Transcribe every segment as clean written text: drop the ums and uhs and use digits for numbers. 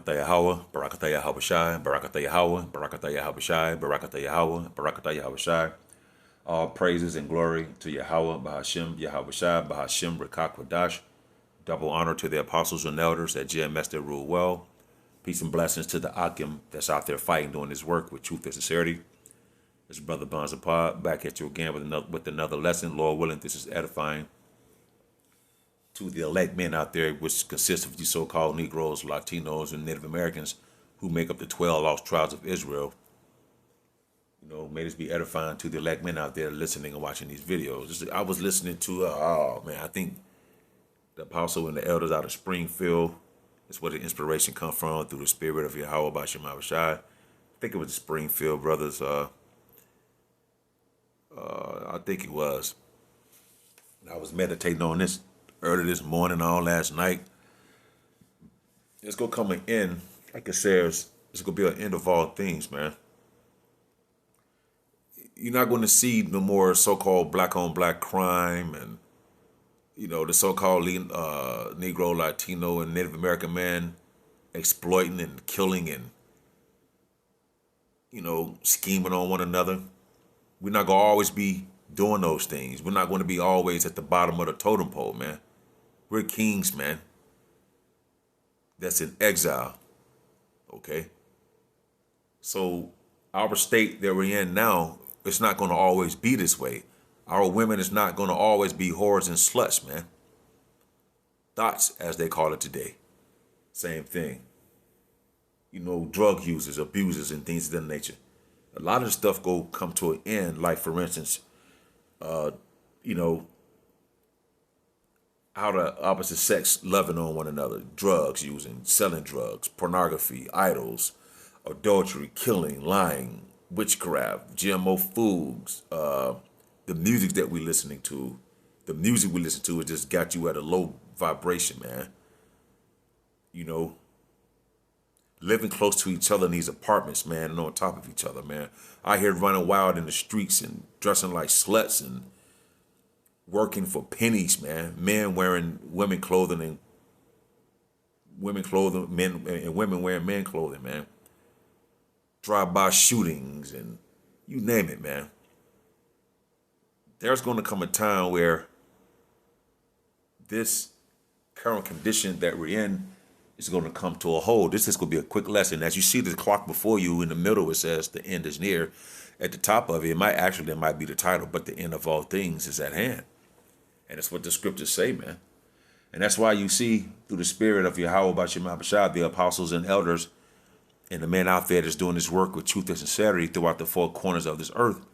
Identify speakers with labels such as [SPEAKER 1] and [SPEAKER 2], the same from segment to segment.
[SPEAKER 1] Barakatah Yahweh, Barakatah Yahweh Shai, Barakatah Yahweh, Barakatah Yahweh Shai, Barakatah Yahweh, Barakatah Yahweh Shai. All praises and glory to Yahweh, Bahashim, Yahweh Shai, Bahashim, Rekak Wadash. Double honor to the apostles and elders at GMS that rule well. Peace and blessings to the Akim that's out there fighting, doing this work with truth and sincerity. This is Brother Bonzapod back at you again with another lesson. Lord willing, this is edifying to the elect men out there, which consists of these so-called Negroes, Latinos, and Native Americans who make up the 12 lost tribes of Israel. You know, may this be edifying to the elect men out there listening and watching these videos. I was listening to, I think the apostle and the elders out of Springfield. It's where the inspiration come from, through the spirit of Yahweh Bashem Abishai. I think it was the Springfield brothers. I think it was. I was meditating on this early this morning, all last night. It's gonna come an end, like it says, it's gonna be an end of all things, man. You're not going to see no more so-called black-on-black crime and, you know, the so-called Negro, Latino, and Native American man exploiting and killing and, you know, scheming on one another. We're not going to always be doing those things. We're not going to be always at the bottom of the totem pole, man. We're kings, man. That's in exile, okay? So our state that we're in now, it's not going to always be this way. Our women is not going to always be whores and sluts, man. Thoughts, as they call it today. Same thing. You know, drug users, abusers, and things of that nature. A lot of the stuff come to an end, like, for instance, you know, how the opposite sex loving on one another, drugs using, selling drugs, pornography, idols, adultery, killing, lying, witchcraft, GMO foods, the music that we're listening to. The music we listen to, it just got you at a low vibration, man. You know, living close to each other in these apartments, man, and on top of each other, man. Out here running wild in the streets and dressing like sluts and working for pennies, man. Men wearing women clothing and men and women wearing men clothing, man. Drive-by shootings and you name it, man. There's going to come a time where this current condition that we're in is going to come to a hold. This is going to be a quick lesson. As you see the clock before you, in the middle it says the end is near. At the top of it, it might be the title, but the end of all things is at hand. And that's what the scriptures say, man. And that's why you see, through the spirit of Yahweh Bashem Abishai, the apostles and elders and the men out there that's doing this work with truth and sincerity throughout the four corners of this earth.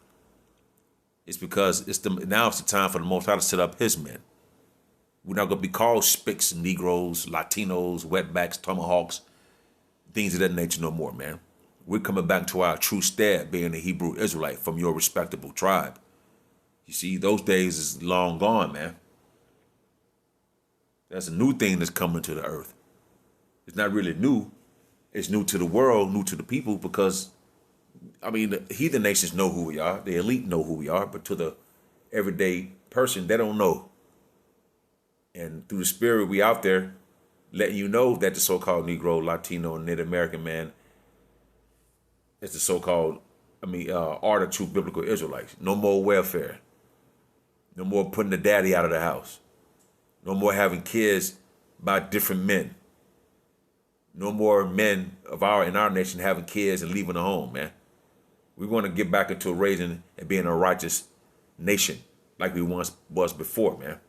[SPEAKER 1] It's because now it's the time for the Most High to set up his men. We're not going to be called spics, Negroes, Latinos, wetbacks, tomahawks, things of that nature no more, man. We're coming back to our true stead, being a Hebrew Israelite from your respectable tribe. You see, those days is long gone, man. That's a new thing that's coming to the earth. It's not really new. It's new to the world, new to the people, because, I mean, the heathen nations know who we are. The elite know who we are, but to the everyday person, they don't know. And through the spirit, we out there letting you know that the so-called Negro, Latino, and Native American man is the so-called, are the true biblical Israelites. No more welfare. No more putting the daddy out of the house. No more having kids by different men. No more men in our nation having kids and leaving the home, man. We want to get back into raising and being a righteous nation like we once was before, man.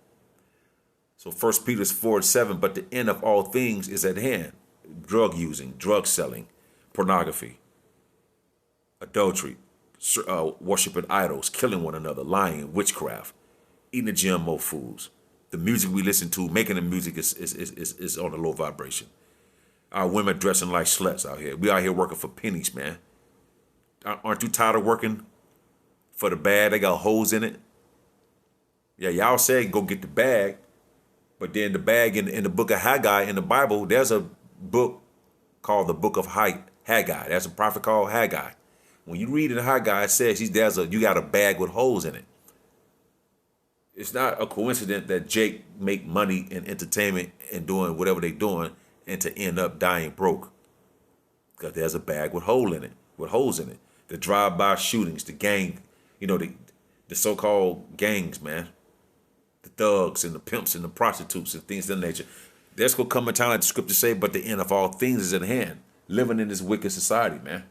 [SPEAKER 1] So 1 Peter 4:7, but the end of all things is at hand. Drug using, drug selling, pornography, adultery, worshiping idols, killing one another, lying, witchcraft, eating the GMO foods. The music we listen to, making the music is on a low vibration. Our women dressing like sluts out here. We out here working for pennies, man. Aren't you tired of working for the bag? They got holes in it. Yeah, y'all say go get the bag. But then the bag in the book of Haggai in the Bible, there's a book called the book of Haggai. There's a prophet called Haggai. When you read in Haggai, it says you got a bag with holes in it. It's not a coincidence that Jake make money in entertainment and doing whatever they're doing and to end up dying broke. because there's a bag with holes in it. The drive-by shootings, the gang, the so-called gangs, man. The thugs and the pimps and the prostitutes and things of that nature. There's going to come a time, like the scripture say, but the end of all things is at hand. Living in this wicked society, man.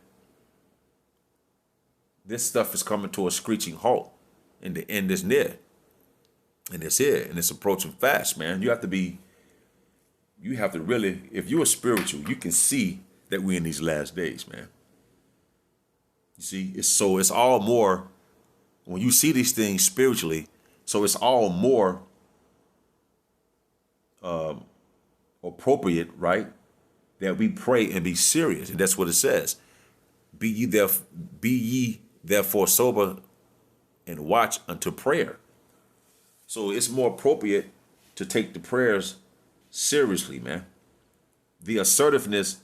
[SPEAKER 1] This stuff is coming to a screeching halt, and the end is near. And it's here, and it's approaching fast, man. You have to really, if you're spiritual, you can see that we're in these last days, man. You see, it's all more, when you see these things spiritually, so it's all more appropriate, right, that we pray and be serious. And that's what it says. Be ye therefore sober and watch unto prayer. So it's more appropriate to take the prayers seriously, man. The assertiveness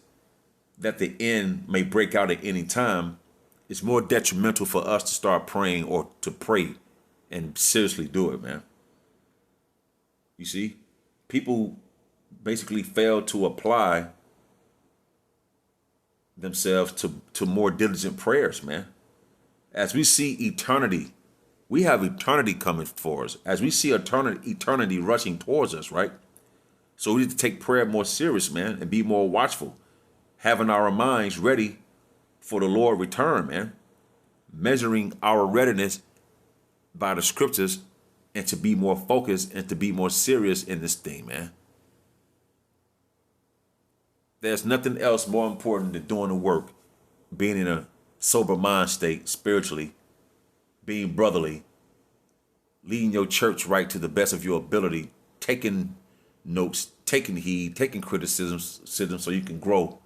[SPEAKER 1] that the end may break out at any time is more detrimental for us to start praying or to pray and seriously do it, man. You see, people basically fail to apply themselves to more diligent prayers, man. As we see eternity, we have eternity coming for us. As we see eternity rushing towards us, right? So we need to take prayer more serious, man, and be more watchful, having our minds ready for the Lord's return, man. Measuring our readiness by the scriptures and to be more focused and to be more serious in this thing, man. There's nothing else more important than doing the work, being in a sober mind state spiritually, being brotherly, leading your church right to the best of your ability, taking notes, taking heed, taking criticism so you can grow.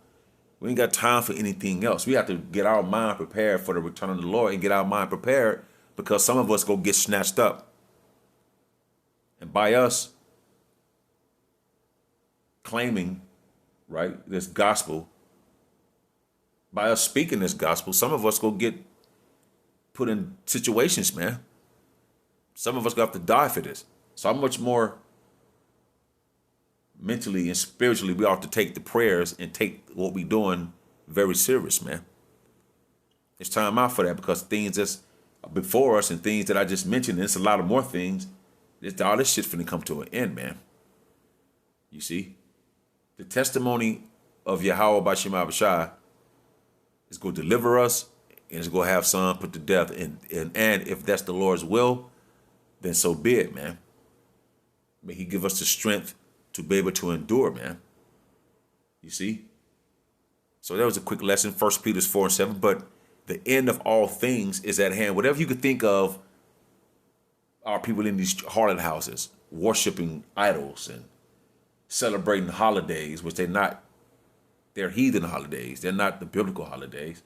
[SPEAKER 1] We ain't got time for anything else. We have to get our mind prepared for the return of the Lord and get our mind prepared because some of us go get snatched up. And by us claiming, right, this gospel, by us speaking this gospel, some of us go get put in situations, man. Some of us going to have to die for this. So how much more mentally and spiritually we ought to take the prayers and take what we're doing very serious, man. It's time out for that because things that's before us and things that I just mentioned, there's a lot of more things. All this shit's finna come to an end, man. You see? The testimony of Yahweh Bashim Abishai is going to deliver us and it's going to have some put to death. And if that's the Lord's will, then so be it, man. May he give us the strength to be able to endure, man. You see? So that was a quick lesson, 1 Peter 4:7. But the end of all things is at hand. Whatever you could think of, are people in these harlot houses worshiping idols and celebrating holidays, which they're heathen holidays. They're not the biblical holidays.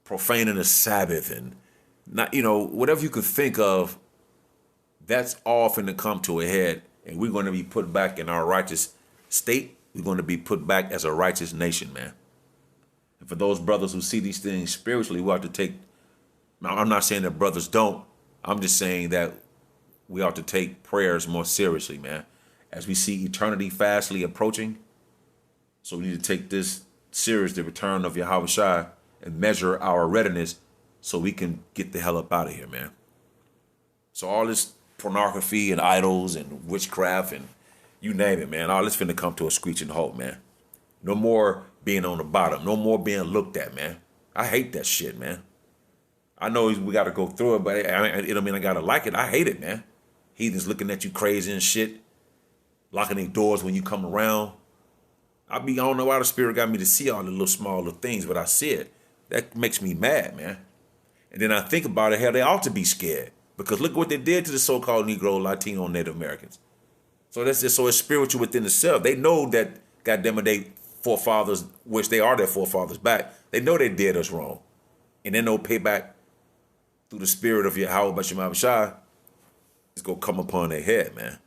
[SPEAKER 1] Profaning the Sabbath and not, whatever you could think of, that's all finna come to a head. And we're going to be put back in our righteous state. We're going to be put back as a righteous nation, man. And for those brothers who see these things spiritually, we ought to take, now I'm not saying that brothers don't. I'm just saying that we ought to take prayers more seriously, man. As we see eternity fastly approaching. So we need to take this serious, the return of Yahweh Shai, and measure our readiness so we can get the hell up out of here, man. So all this pornography and idols and witchcraft and you name it, man, all this finna come to a screeching halt, man. No more being on the bottom. No more being looked at, man. I hate that shit, man. I know we got to go through it, but it don't mean I got to like it. I hate it, man. Heathens looking at you crazy and shit. Locking their doors when you come around. I don't know why the Spirit got me to see all the little small little things, but I see it. That makes me mad, man. And then I think about it, hell, they ought to be scared. Because look what they did to the so-called Negro, Latino, Native Americans. So that's just so it's spiritual within itself. They know that, goddamn it, they forefathers, which they are their forefathers back, they know they did us wrong. And then no payback through the spirit of Yahweh Bashim Abishai is going to come upon their head, man.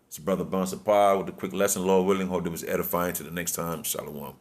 [SPEAKER 1] It's Brother Bon Sapar with a quick lesson, Lord willing. Hope it was edifying. To the next time, Shalom.